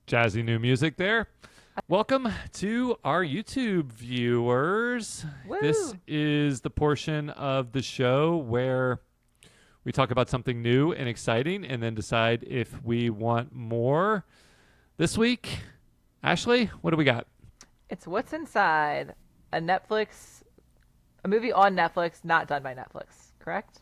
Jazzy new music there. Welcome to our YouTube viewers. Woo. This is the portion of the show where we talk about something new and exciting and then decide if we want more. This week, Ashley, what do we got? It's What's Inside, a movie on Netflix, not done by Netflix, correct?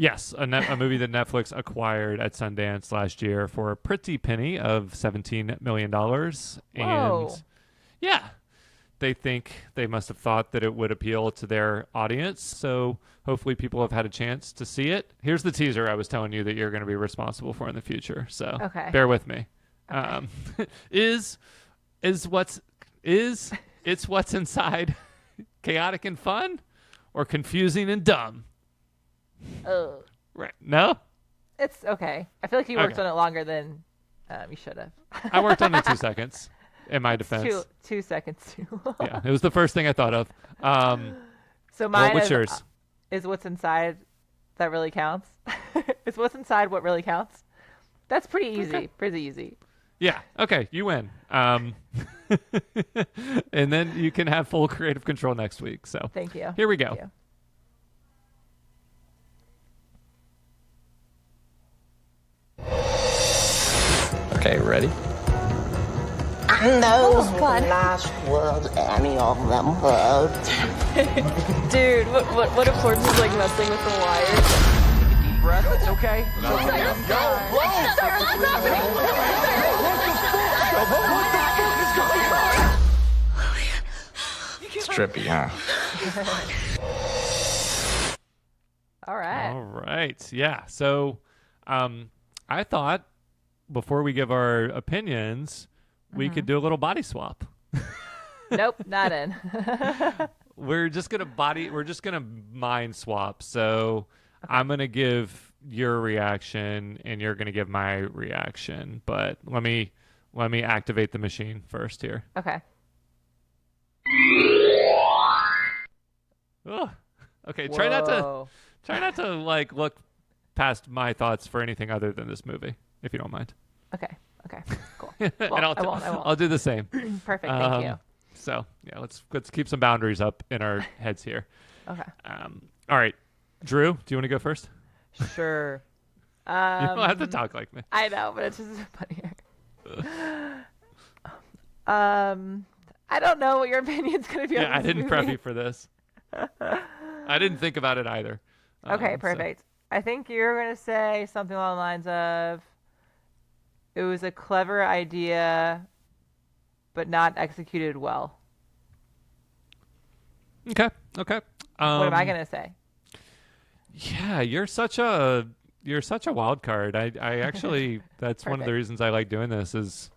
Yes, a movie that Netflix acquired at Sundance last year for a pretty penny of $17 million. Whoa. And yeah, they must have thought that it would appeal to their audience. So hopefully people have had a chance to see it. Here's the teaser I was telling you that you're going to be responsible for in the future. So Okay. bear with me. Okay. It's What's Inside chaotic and fun or confusing and dumb? Oh, Right. No? it's okay. I feel like you worked Okay. on it longer than you should have. I worked on it 2 seconds in my defense. 2 seconds too long. Yeah, it was the first thing I thought of. So mine what's is, yours? Is What's Inside that really counts? Is What's Inside what really counts? That's pretty easy. Okay. Pretty easy. Yeah. Okay, you win. And then you can have full creative control next week. So Thank you. here we go. Thank you. Okay, ready? And those Oh, were God. the last words any of them heard. Dude, what if Horton is like messing with the wires? Deep breath, it's okay. It's trippy, huh? All right. All right. Yeah. So I thought before we give our opinions, we could do a little body swap. Nope, not in. We're just gonna mind swap. So I'm gonna give your reaction and you're gonna give my reaction. But let me activate the machine first here. Okay. Ugh. Okay, Whoa. try not to like look past my thoughts for anything other than this movie, if you don't mind. Okay. Okay. Cool. And Well, I won't. I'll do the same. Perfect. Thank you. So yeah, let's keep some boundaries up in our heads here. Okay. All right, Drew, do you want to go first? Sure. You don't have to talk like me. I know, but it's just funnier. I don't know what your opinion's gonna be. Yeah, on I this didn't prep movie. you for this. I didn't think about it either. Okay, So- perfect. I think you're gonna say something along the lines of, "It was a clever idea, but not executed well." Okay. Okay. What am I gonna say? Yeah, you're such a wild card. I actually that's one of the Perfect. reasons I like doing this is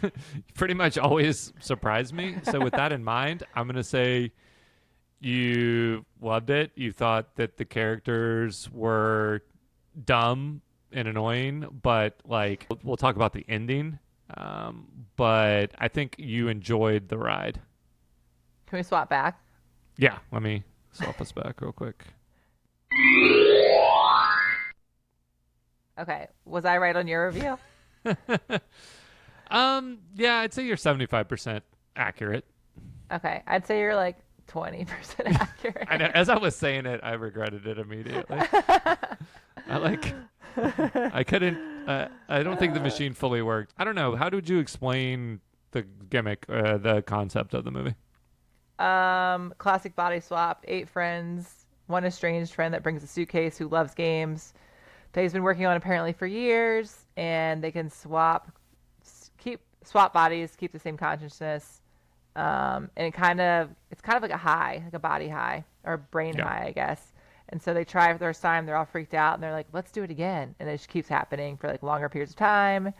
you pretty much always surprise me. So with that in mind, I'm gonna say you loved it. You thought that the characters were dumb and annoying, but like we'll talk about the ending. But I think you enjoyed the ride. Can we swap back? Yeah, let me swap us back real quick. Okay. Was I right on your review? Yeah, I'd say you're 75% accurate. Okay. I'd say you're like 20% accurate. I know, as I was saying it, I regretted it immediately. I couldn't, I don't think the machine fully worked. I don't know. How did you explain the gimmick, the concept of the movie? Classic body swap. 8 friends. One estranged friend that brings a suitcase who loves games that he's been working on apparently for years, and they can swap bodies, keep the same consciousness. And it's kind of like a high, like a body high or brain Yeah. high, I guess. And so they try for the first time, they're all freaked out, and they're like, let's do it again. And it just keeps happening for like longer periods of time.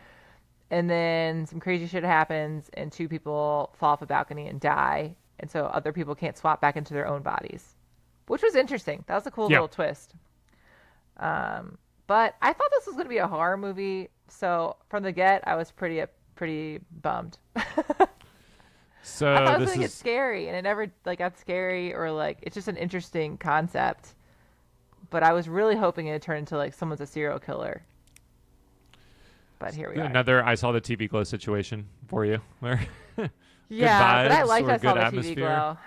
And then some crazy shit happens, and 2 people fall off a balcony and die. And so other people can't swap back into their own bodies, which was interesting. That was a cool Yeah. little twist. But I thought this was going to be a horror movie. So from the get, I was pretty bummed. So I thought it was this going to get is, scary, and it never like got scary, or like it's just an interesting concept. But I was really hoping it would turn into like someone's a serial killer. but here we are. Another I saw the TV glow situation for you, where Yeah, but I vibes liked or I saw good the atmosphere? TV glow.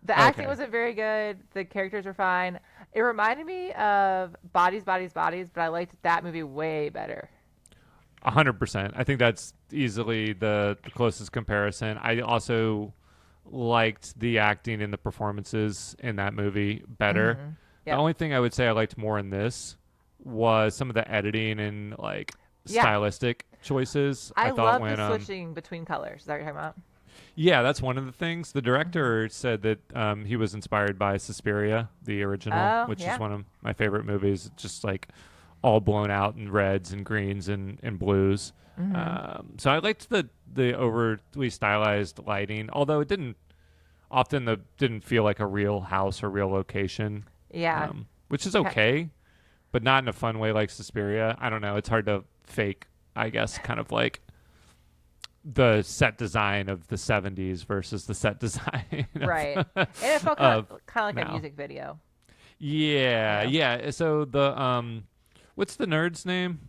The acting Okay. wasn't very good. The characters were fine. It reminded me of Bodies, Bodies, Bodies, but I liked that movie way better. 100%. I think that's easily the closest comparison. I also liked the acting and the performances in that movie better. Yep. The only thing I would say I liked more in this was some of the editing and like Yeah. stylistic choices. I thought love when the switching between colors. Is that what you're talking about? yeah, that's one of the things. The director said that he was inspired by Suspiria, the original, Oh, which yeah. is one of my favorite movies. It's just like all blown out in reds and greens and blues. So I liked the overly stylized lighting, although it didn't feel like a real house or real location. Yeah. Which is okay, but not in a fun way like Suspiria. I don't know. It's hard to fake, I guess, kind of like the set design of the 70s versus the set design Right. And it felt kind of like now. a music video. Yeah. So the what's the nerd's name?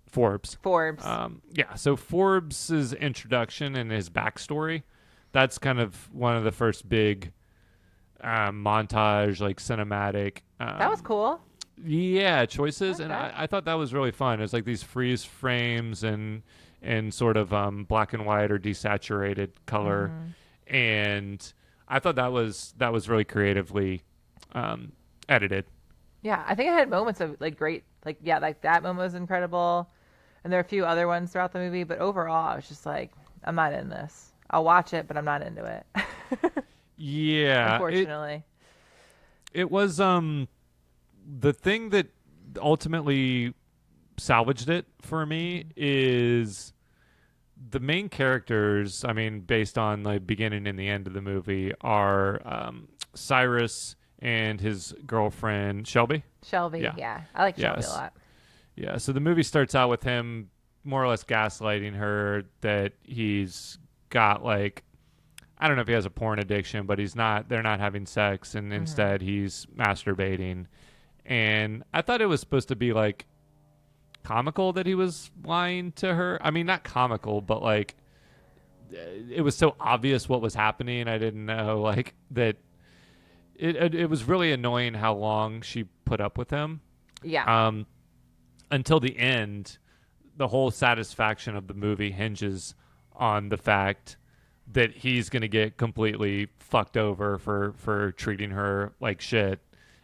Forbes. Forbes. Yeah, so Forbes' introduction and his backstory, that's kind of one of the first big montage, like cinematic. That was cool. Yeah, choices, and Okay. I thought that was really fun. It's like these freeze frames and sort of black and white or desaturated color, and I thought that was really creatively edited. Yeah, I think it had moments of like great, like yeah, like that moment was incredible, and there are a few other ones throughout the movie. But overall, I was just like, I'm not in this. I'll watch it, but I'm not into it. Yeah, Unfortunately. it was the thing that ultimately salvaged it for me is the main characters. I mean, based on the beginning and the end of the movie, are Cyrus and his girlfriend Shelby. Shelby, Yeah. yeah. I like Shelby Yes. a lot. Yeah, so the movie starts out with him more or less gaslighting her that he's got like, I don't know if he has a porn addiction, but they're not having sex, and instead he's masturbating. And I thought it was supposed to be like comical that he was lying to her. I mean, not comical, but like it was so obvious what was happening. I didn't know like that. It was really annoying how long she put up with him. Yeah. Until the end, the whole satisfaction of the movie hinges on the fact that he's going to get completely fucked over for treating her like shit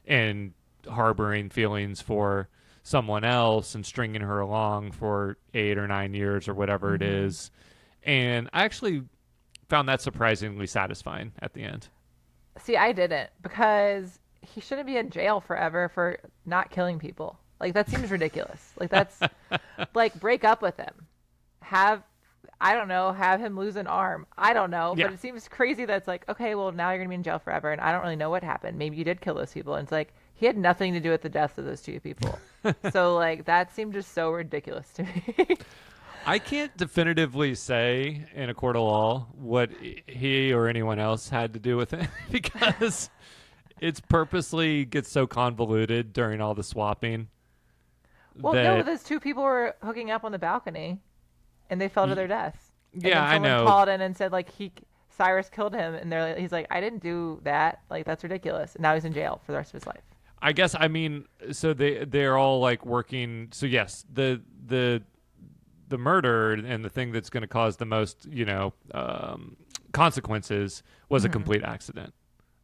and harboring feelings for someone else and stringing her along for 8 or 9 years or whatever it is. And I actually found that surprisingly satisfying at the end. See, I didn't, because he shouldn't be in jail forever for not killing people. Like, that seems ridiculous. Like, that's like, break up with him. Have him lose an arm. I don't know. Yeah. But it seems crazy that it's like, okay, well, now you're going to be in jail forever, and I don't really know what happened. Maybe you did kill those people. And it's like, he had nothing to do with the deaths of those two people. So, like, that seemed just so ridiculous to me. I can't definitively say in a court of law what he or anyone else had to do with it because it's purposely gets so convoluted during all the swapping. Well, no, those two people were hooking up on the balcony, and they fell to their deaths. And Yeah, then I someone know. called in and said like Cyrus killed him, and he's like, I didn't do that. Like, that's ridiculous. And now he's in jail for the rest of his life. I guess so they're all like working. So yes, the murder and the thing that's going to cause the most consequences was a complete accident.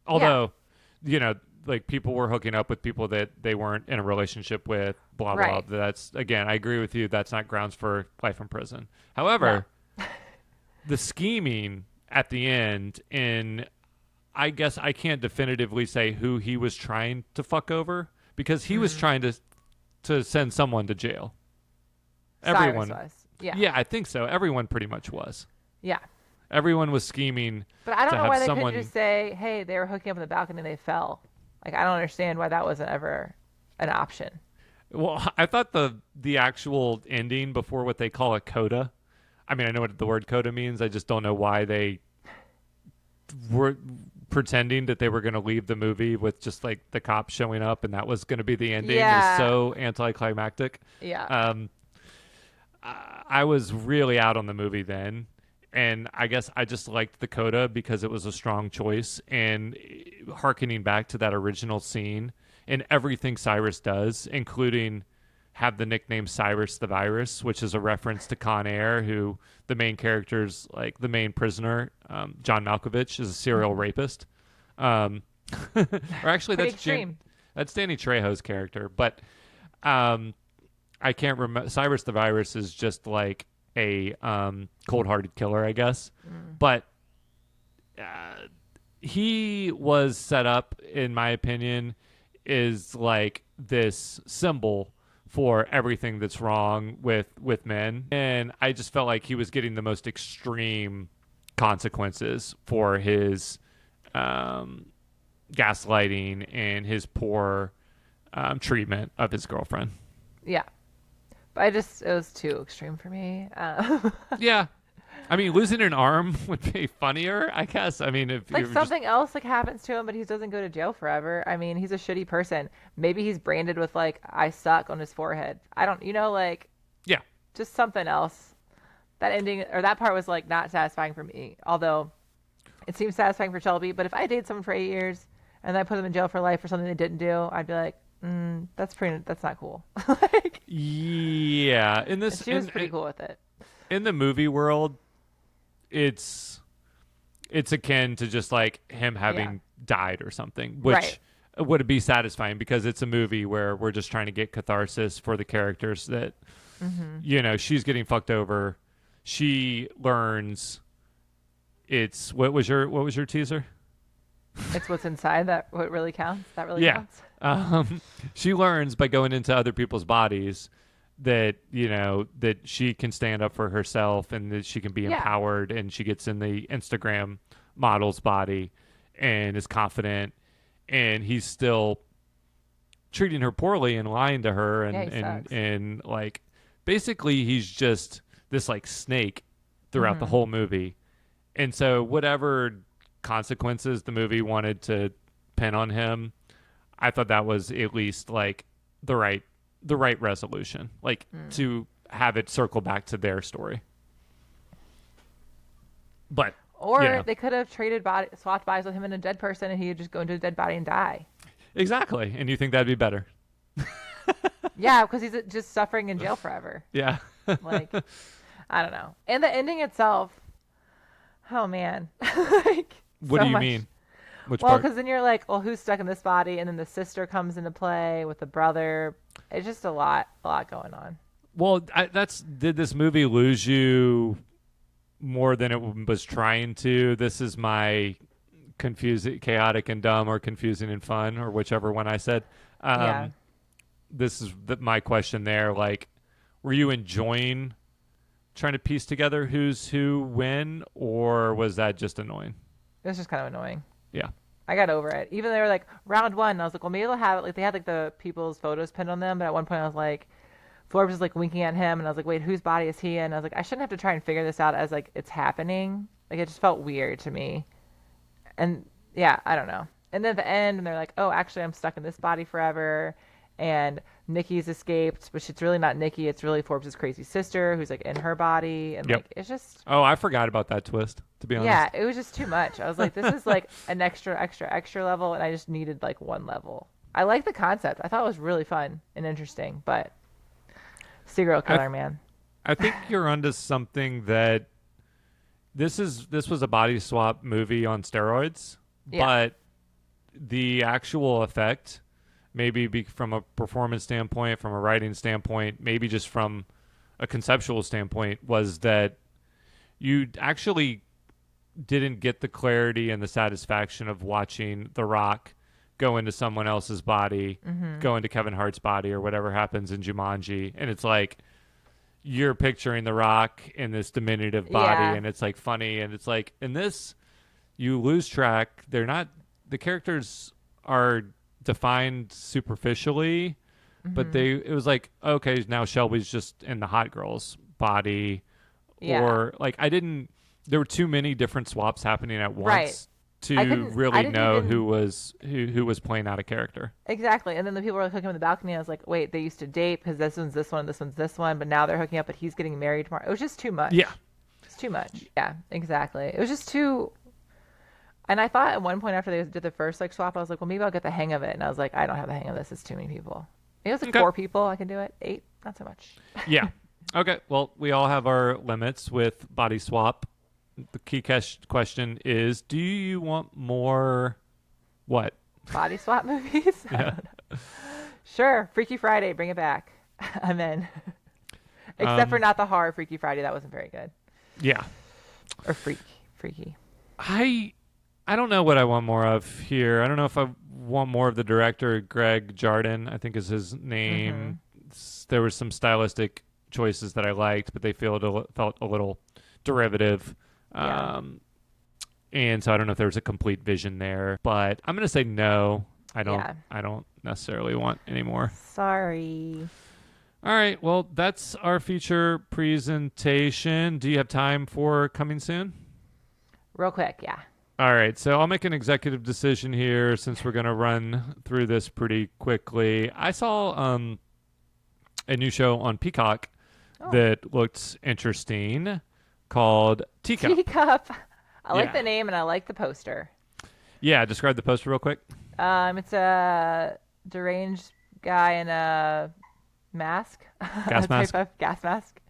Although like people were hooking up with people that they weren't in a relationship with, blah blah. Right. That's, again, I agree with you. That's not grounds for life in prison. However, the scheming at the end, and I guess I can't definitively say who he was trying to fuck over because he was trying to send someone to jail. Everyone Cyrus was. Yeah. Yeah, I think so. Everyone pretty much was. Yeah. Everyone was scheming. But I don't to know have why they someone... couldn't just say, hey, they were hooking up on the balcony and they fell. Like, I don't understand why that wasn't ever an option. Well, I thought the actual ending before what they call a coda. I mean, I know what the word coda means. I just don't know why they were pretending that they were going to leave the movie with just like the cops showing up and that was going to be the ending. Yeah. It was so anticlimactic. Yeah. I was really out on the movie then. And I guess I just liked the coda because it was a strong choice. And hearkening back to that original scene and everything Cyrus does, including have the nickname Cyrus the Virus, which is a reference to Con Air, who the main character's like the main prisoner, John Malkovich, is a serial rapist. Or actually, Pretty that's extreme. that's Danny Trejo's character, but I can't remember. Cyrus the Virus is just like a cold-hearted killer, I guess. But he was set up, in my opinion, is like this symbol for everything that's wrong with men, and I just felt like he was getting the most extreme consequences for his gaslighting and his poor treatment of his girlfriend. Yeah. But it was too extreme for me. Yeah. I mean, losing an arm would be funnier, I guess. I mean, if like you're something else like happens to him, but he doesn't go to jail forever. I mean, he's a shitty person. Maybe he's branded with like "I suck" on his forehead. I don't, like yeah. just something else. That ending or that part was like not satisfying for me. Although it seems satisfying for Shelby. But if I dated someone for 8 years and then I put them in jail for life for something they didn't do, I'd be like, that's not cool. Like, Yeah. In this, she was pretty cool with it. In the movie world, it's akin to just like him having died or something, which would be satisfying because it's a movie where we're just trying to get catharsis for the characters that she's getting fucked over. She learns it's what was your teaser? It's what's inside that what really counts. That really counts. She learns by going into other people's bodies that that she can stand up for herself and that she can be empowered, and she gets in the Instagram model's body and is confident, and he's still treating her poorly and lying to her and like basically he's just this like snake throughout the whole movie. And so whatever consequences the movie wanted to pin on him, I thought that was at least like the right resolution, like to have it circle back to their story. But they could have swapped bodies with him and a dead person, and he would just go into a dead body and die. Exactly. And you think that'd be better? Yeah, because he's just suffering in jail forever. Yeah. Like, I don't know. And the ending itself, oh man. Like, what so do you much. mean? Which well, part? because then you're like, well, who's stuck in this body? And then the sister comes into play with the brother. It's just a lot going on. Well, did this movie lose you more than it was trying to? This is my confusing, chaotic and dumb, or confusing and fun, or whichever one I said. This is my question there. Like, were you enjoying trying to piece together who's who when, or was that just annoying? It was just kind of annoying. Yeah. I got over it. Even they were like round one, and I was like, well, maybe they'll have it. Like they had like the people's photos pinned on them, but at one point I was like, Forbes was like winking at him, and I was like, wait, whose body is he in? And I was like, I shouldn't have to try and figure this out as like it's happening. Like it just felt weird to me. And yeah, I don't know. And then at the end, and they're like, oh, actually, I'm stuck in this body forever. And Nikki's escaped, but it's really not Nikki. It's really Forbes' crazy sister who's like in her body. And like, it's just. Oh, I forgot about that twist, to be honest. Yeah, it was just too much. I was like, this is like an extra level. And I just needed like one level. I like the concept. I thought it was really fun and interesting, but serial killer, man. I think you're onto something that this was a body swap movie on steroids, but the actual effect, maybe from a performance standpoint, from a writing standpoint, maybe just from a conceptual standpoint, was that you actually didn't get the clarity and the satisfaction of watching The Rock go into someone else's body, go into Kevin Hart's body, or whatever happens in Jumanji. And it's like, you're picturing The Rock in this diminutive body, and it's like funny. And it's like, in this, you lose track. The characters are defined superficially, but it was like, okay, now Shelby's just in the hot girl's body, or like there were too many different swaps happening at once. Right. to I really didn't know even- who was playing out a character. Exactly. And then the people were hooking up on the balcony. I was like, wait, they used to date because this one's this one, this one's this one, but now they're hooking up, but he's getting married tomorrow. It was just too much. Yeah. It's too much. Yeah, exactly. It was just too. And I thought at one point after they did the first like swap, I was like, well, maybe I'll get the hang of it. And I was like, I don't have the hang of this. It's too many people. Maybe it was like Okay. 4 people. I can do it. 8, not so much. Yeah. Okay. Well, we all have our limits with body swap. The key question is, do you want more what? Body swap movies. I don't know. Sure, Freaky Friday, bring it back. I'm in. Except for not the horror Freaky Friday. That wasn't very good. Yeah. Or freaky. I don't know what I want more of here. I don't know if I want more of the director, Greg Jardin, I think is his name. There were some stylistic choices that I liked, but they felt a little derivative. Yeah. And so I don't know if there was a complete vision there, but I'm going to say no. I don't necessarily want any more. Sorry. All right. Well, that's our feature presentation. Do you have time for coming soon? Real quick, yeah. All right, so I'll make an executive decision here since we're going to run through this pretty quickly. I saw a new show on Peacock that looked interesting called Teacup. Teacup. I like Yeah. the name and I like the poster. Yeah, describe the poster real quick. It's a deranged guy in a mask. Gas A mask? type of gas mask.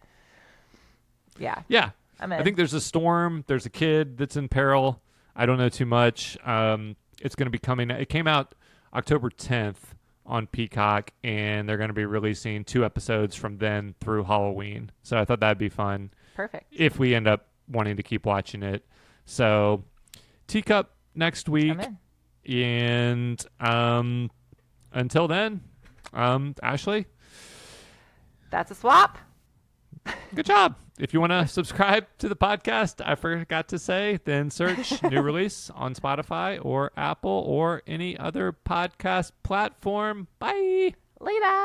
Yeah. Yeah, I'm in. I think there's a storm. There's a kid that's in peril. I don't know too much. It's going to be coming. It came out October 10th on Peacock, and they're going to be releasing 2 episodes from then through Halloween. So I thought that'd be fun Perfect. if we end up wanting to keep watching it. So Teacup next week. I'm in. And until then, Ashley, That's a swap. good job. If you want to subscribe to the podcast, I forgot to say, then search New Release on Spotify or Apple or any other podcast platform. Bye. Later.